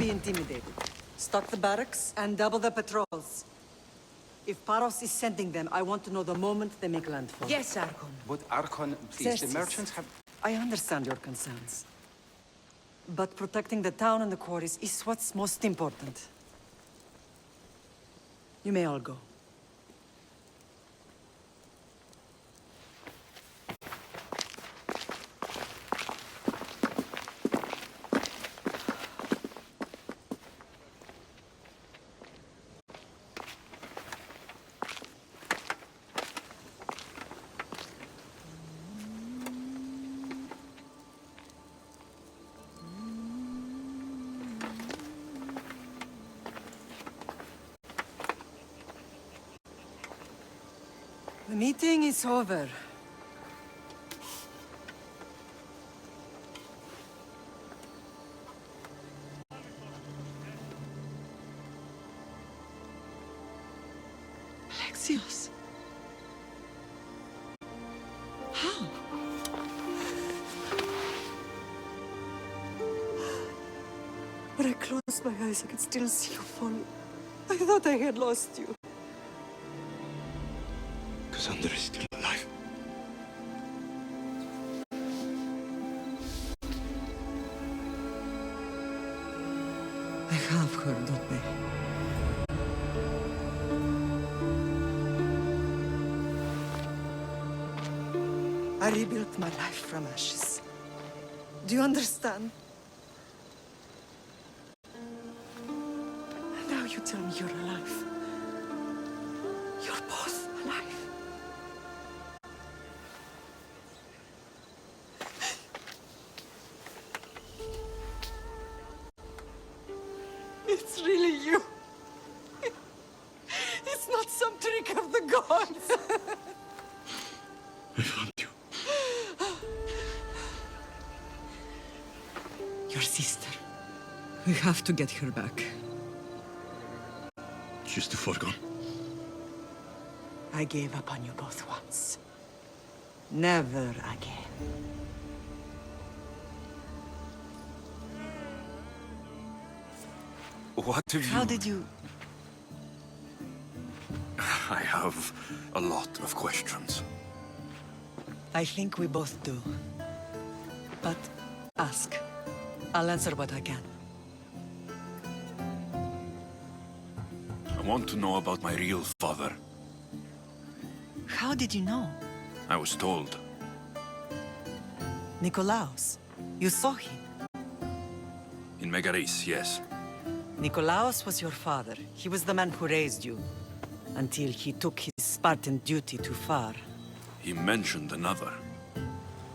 be intimidated. Stock the barracks and double the patrols. If Paros is sending them, I want to know the moment they make landfall. Yes, Archon. But Archon, please, the Xerxes, merchants have... I understand your concerns. But protecting the town and the quarries is what's most important. You may all go. The meeting is over. Alexios. How? When I closed my eyes, I could still see you falling. I thought I had lost you. Cassandra is still alive. I have her, don't they? I rebuilt my life from ashes. Do you understand? And now you tell me you're alive. You're both alive. It's really you. It's not some trick of the gods. I found you. Your sister. We have to get her back. She's too far gone. I gave up on you both once. Never again. What have you... How did you... I have a lot of questions. I think we both do. But ask. I'll answer what I can. I want to know about my real father. How did you know? I was told. Nikolaos. You saw him. In Megaris, yes. Nikolaos was your father. He was the man who raised you. Until he took his Spartan duty too far. He mentioned another.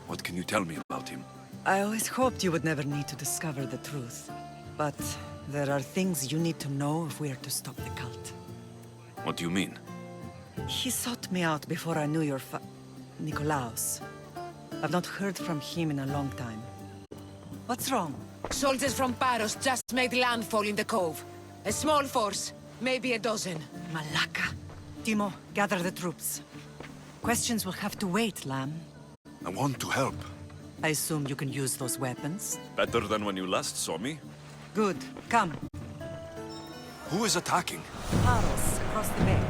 What can you tell me about him? I always hoped you would never need to discover the truth. But there are things you need to know if we are to stop the cult. What do you mean? He sought me out before I knew your Nikolaos. I've not heard from him in a long time. What's wrong? Soldiers from Paros just made landfall in the cove. A small force, maybe a dozen. Malaka. Timo, gather the troops. Questions will have to wait, Lamb. I want to help. I assume you can use those weapons? Better than when you last saw me. Good. Come. Who is attacking? Paros, across the bay.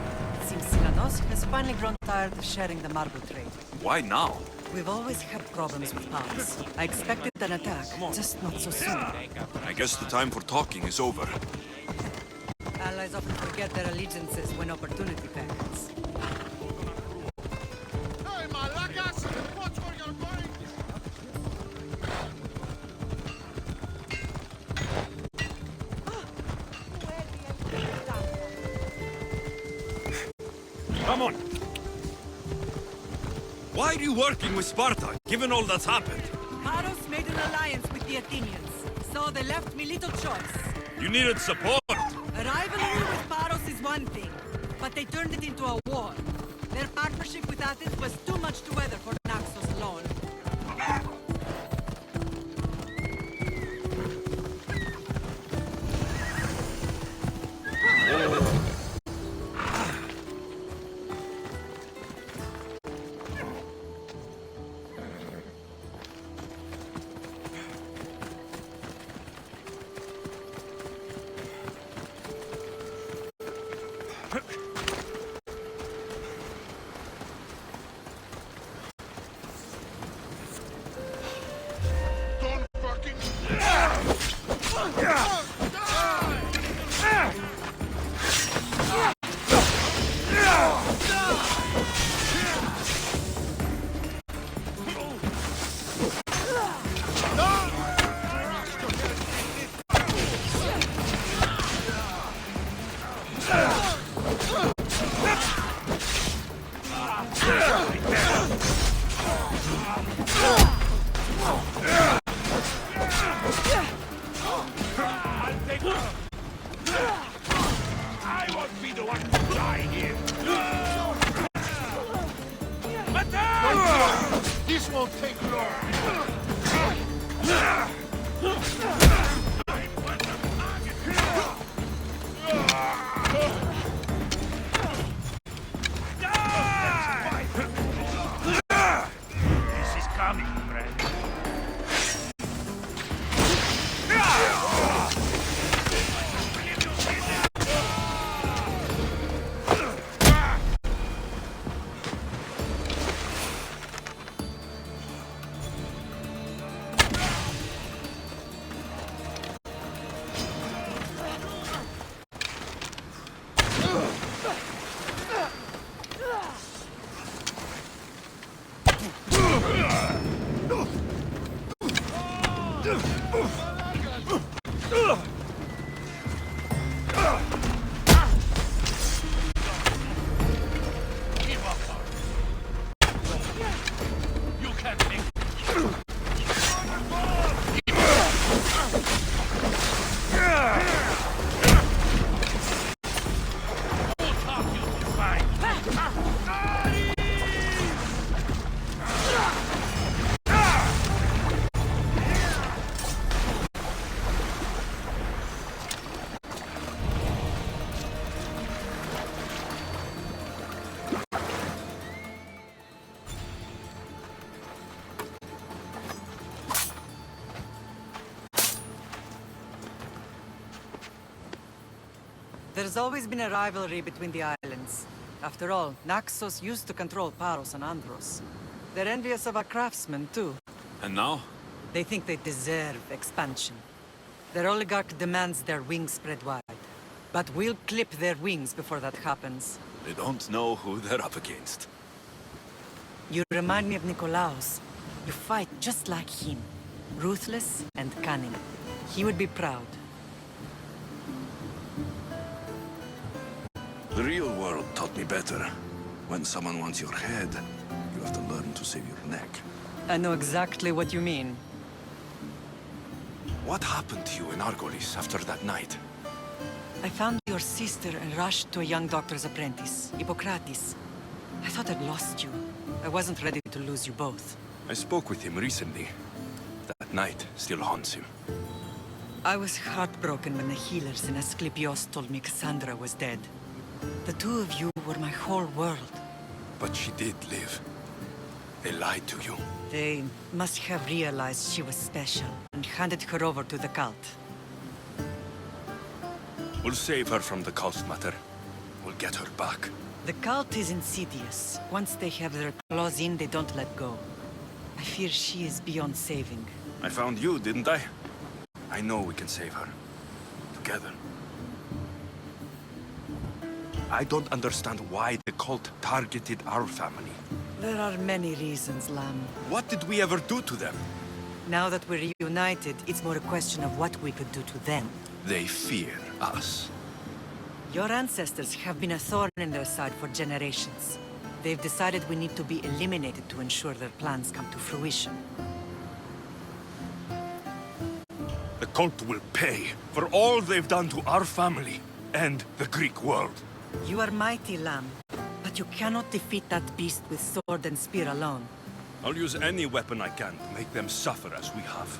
It seems Silanos has finally grown tired of sharing the marble trade. Why now? We've always had problems with Paros. I expected an attack, just not so soon. I guess the time for talking is over. Allies often forget their allegiances when opportunity beckons. Hey, Malakas! Watch where you're going! Come on! Why are you working with Sparta, given all that's happened? Paros made an alliance with the Athenians, so they left me little choice. You needed support! A rivalry with Paros is one thing, but they turned it into a war. Their partnership with Athens was too much to weather for Naxos alone. There's always been a rivalry between the islands. After all, Naxos used to control Paros and Andros. They're envious of our craftsmen, too. And now? They think they deserve expansion. Their oligarch demands their wings spread wide. But we'll clip their wings before that happens. They don't know who they're up against. You remind me of Nikolaos. You fight just like him. Ruthless and cunning. He would be proud. The real world taught me better. When someone wants your head, you have to learn to save your neck. I know exactly what you mean. What happened to you in Argolis after that night? I found your sister and rushed to a young doctor's apprentice, Hippocrates. I thought I'd lost you. I wasn't ready to lose you both. I spoke with him recently. That night still haunts him. I was heartbroken when the healers in Asclepios told me Cassandra was dead. The two of you were my whole world. But she did live. They lied to you. They must have realized she was special and handed her over to the cult. We'll save her from the cult matter. We'll get her back. The cult is insidious. Once they have their claws in, they don't let go. I fear she is beyond saving. I found you, didn't I? I know we can save her. Together. I don't understand why the cult targeted our family. There are many reasons, Lamb. What did we ever do to them? Now that we're reunited, it's more a question of what we could do to them. They fear us. Your ancestors have been a thorn in their side for generations. They've decided we need to be eliminated to ensure their plans come to fruition. The cult will pay for all they've done to our family and the Greek world. You are mighty, Lamb, but you cannot defeat that beast with sword and spear alone. I'll use any weapon I can to make them suffer as we have.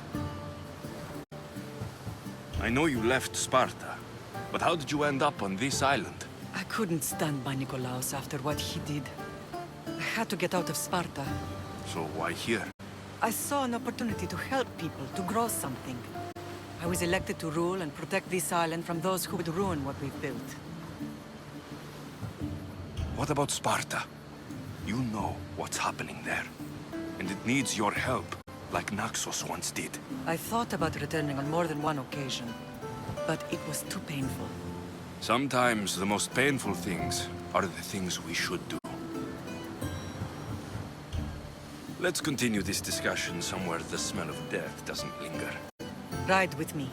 I know you left Sparta, but how did you end up on this island? I couldn't stand by Nikolaos after what he did. I had to get out of Sparta. So why here? I saw an opportunity to help people, to grow something. I was elected to rule and protect this island from those who would ruin what we've built. What about Sparta? You know what's happening there. And it needs your help, like Naxos once did. I thought about returning on more than one occasion, but it was too painful. Sometimes the most painful things are the things we should do. Let's continue this discussion somewhere the smell of death doesn't linger. Ride with me.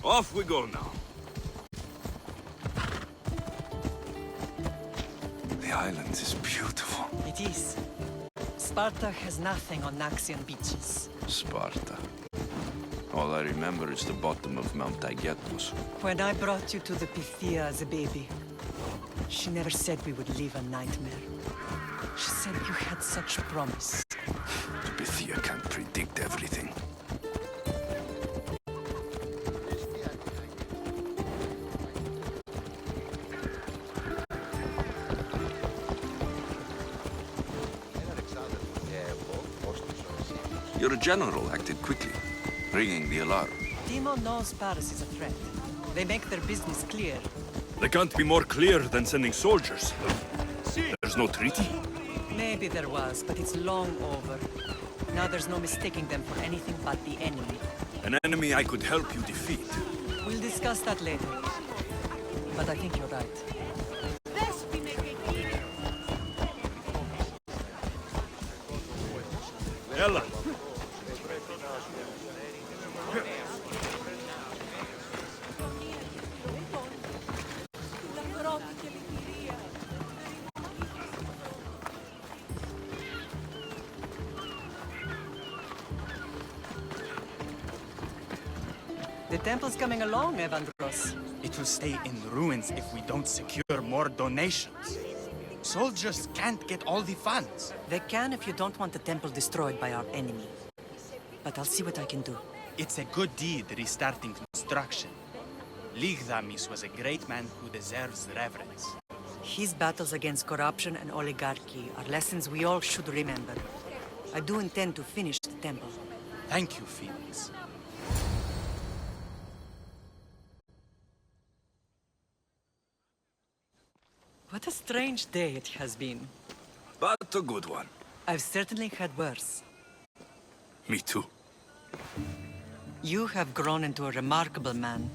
Off we go now. The island is beautiful. It is. Sparta has nothing on Naxian beaches. Sparta. All I remember is the bottom of Mount Taygetus. When I brought you to the Pythia as a baby, she never said we would live a nightmare. She said you had such promise. The Pythia can't predict everything. Your general acted quickly, ringing the alarm. Timo knows Paris is a threat. They make their business clear. They can't be more clear than sending soldiers. There's no treaty? Maybe there was, but it's long over. Now there's no mistaking them for anything but the enemy. An enemy I could help you defeat. We'll discuss that later. But I think you're right. Ella! The temple's coming along, Evandros. It will stay in ruins if we don't secure more donations. Soldiers can't get all the funds. They can if you don't want the temple destroyed by our enemy. But I'll see what I can do. It's a good deed restarting construction. Ligdamis was a great man who deserves reverence. His battles against corruption and oligarchy are lessons we all should remember. I do intend to finish the temple. Thank you, Felix. What a strange day it has been. But a good one. I've certainly had worse. Me too. You have grown into a remarkable man,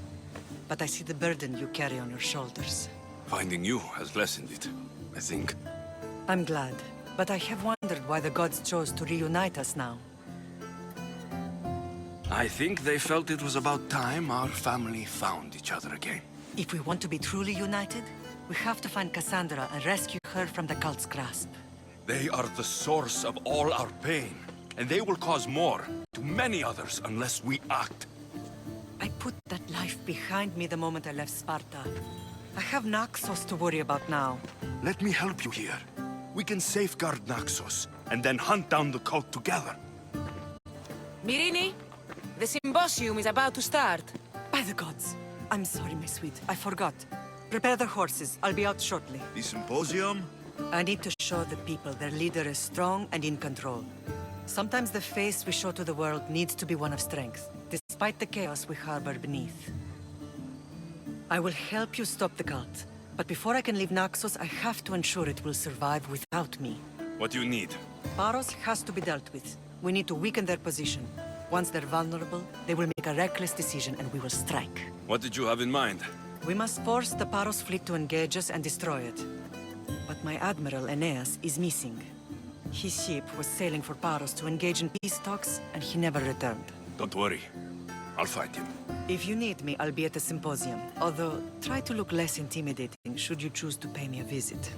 but I see the burden you carry on your shoulders. Finding you has lessened it, I think. I'm glad, but I have wondered why the gods chose to reunite us now. I think they felt it was about time our family found each other again. If we want to be truly united, we have to find Cassandra and rescue her from the cult's grasp. They are the source of all our pain, and they will cause more to many others unless we act. I put that life behind me the moment I left Sparta. I have Naxos to worry about now. Let me help you here. We can safeguard Naxos, and then hunt down the cult together. Mirini, the symposium is about to start. By the gods. I'm sorry, my sweet. I forgot. Prepare the horses. I'll be out shortly. The symposium? I need to show the people their leader is strong and in control. Sometimes the face we show to the world needs to be one of strength, despite the chaos we harbor beneath. I will help you stop the cult, but before I can leave Naxos, I have to ensure it will survive without me. What do you need? Paros has to be dealt with. We need to weaken their position. Once they're vulnerable, they will make a reckless decision and we will strike. What did you have in mind? We must force the Paros fleet to engage us and destroy it. But my admiral, Aeneas, is missing. His ship was sailing for Paros to engage in peace talks, and he never returned. Don't worry. I'll find him. If you need me, I'll be at the symposium. Although, try to look less intimidating should you choose to pay me a visit.